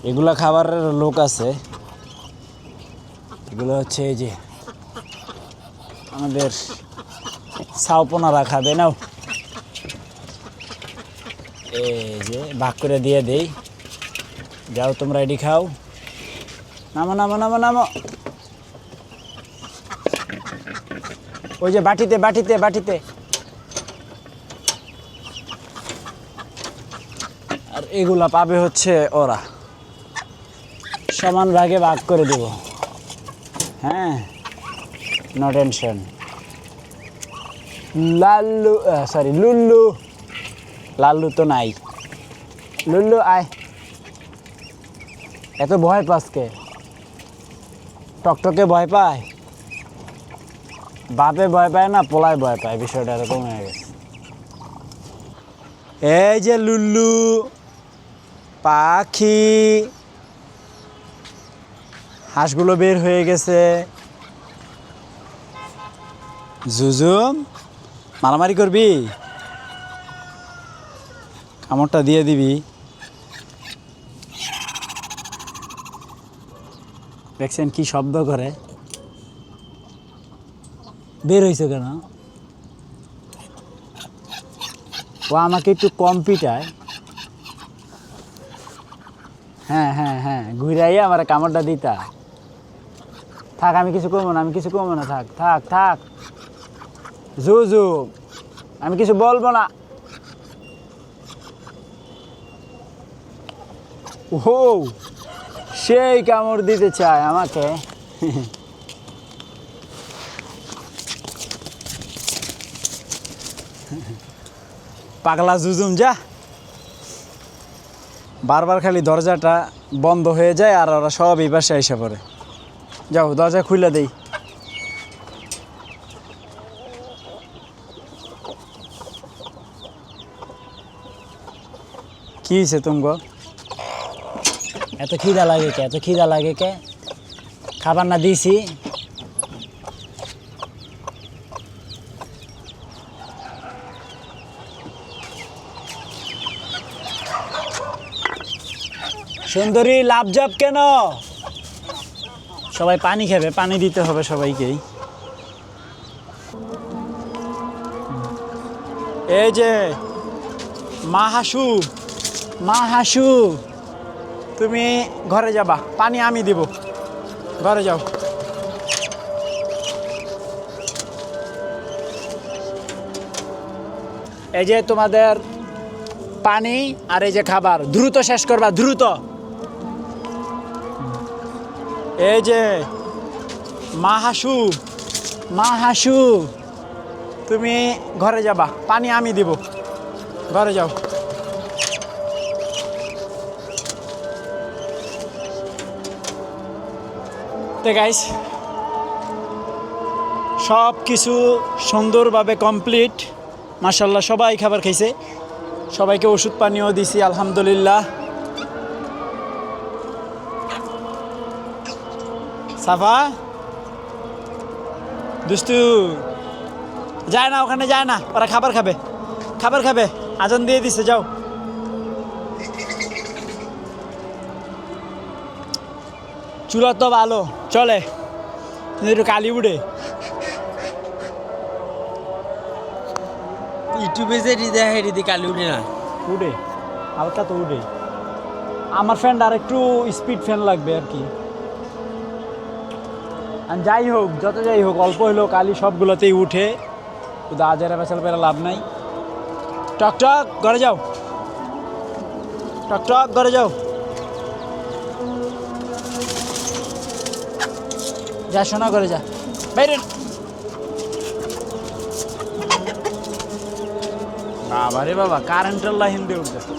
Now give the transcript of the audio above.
এগুলা খাবারের লোক আছে, এগুলো হচ্ছে এই যে আমাদের সাউপনারা খাবে। নাও, এই যে ভাগ করে দিয়ে দেই। যাও তোমরা এটি খাও। নামো নামো নামো নামো। ওই যে বাটিতে বাটিতে বাটিতে। আর এগুলা পাবে হচ্ছে ওরা, সমান ভাগে ভাগ করে দেব। হ্যাঁ, no tension. Lallu, sorry Lullu, Lallu তো নাই। লুল্লু আয়। এত ভয় পাসকে? টকটকে ভয় পায়? বাপে ভয় পায় না, পোলায় ভয় পায়, বিষয়টা এরকম হয়ে গেছে। এই যে লুল্লু পাখি, হাঁসগুলো বের হয়ে গেছে। জুজুম, মারামারি করবি? কামড়টা দিয়ে দিবি। দেখছেন কি শব্দ করে? বের হয়েছে কেন? ও আমাকে একটু কম পিটায়। হ্যাঁ হ্যাঁ হ্যাঁ, ঘুরাইয়া আমার কামড়টা দিতা। থাক, আমি কিছু করবো না, আমি কিছু করবো না। থাক থাক থাক জুজু, আমি কিছু বলবো না। ও, সেই কামড় দিতে চায় আমাকে। পাগলা জুজুম, যা। বারবার খালি দরজাটা বন্ধ হয়ে যায় আর ওরা সব এই পাশে এসে পড়ে। যাও, দরজা খুলে দেই। কি হয়েছে তুমগো? এত খিদা লাগে কে? এত খিদা লাগে কে? খাবার না দিয়েছি? সুন্দরী লাভজব কেন? সবাই পানি খাবে, পানি দিতে হবে সবাইকেই। এই যে মা হাসু, মা হাসু, তুমি ঘরে যাবা, পানি আমি দিব। ঘরে যাও। এই যে তোমাদের পানি আর এই যে খাবার, দ্রুত শেষ করবা, দ্রুত। এই যে মা হাসু, মা হাসু, তুমি ঘরে যাবা, পানি আমি দিব। ঘরে যাও। তো গাইস, সব কিছু সুন্দরভাবে কমপ্লিট। মাশাআল্লাহ, সবাই খাবার খাইছে, সবাইকে ওষুধ পানিও দিছি, আলহামদুলিল্লাহ। সাফা দুষ্টু, যায় না ওখানে, যায় না, ওরা খাবার খাবে, খাবার খাবে। আজান দিয়ে দিছে, যাও। চুলা তো ভালো চলে, কিন্তু একটু কালি উঠে। ইউটিউবে যে দেখে দিদি কালি উঠে না? উঠে, হালকা তো উঠে। আমার ফ্যান আর একটু স্পিড ফ্যান লাগবে আর কি। আর যাই হোক, যত যাই হোক, অল্প হলেও কালি সবগুলোতেই উঠে। শুধু আজারে বেচাল পেরে লাভ নাই। টকটক, ঘরে যাও। টকটক, ঘরে যাও। যা শোনা, করে যা, বাইরে। বাবা রে বাবা, কারেন্টের লাইন দিয়ে উঠতেছে।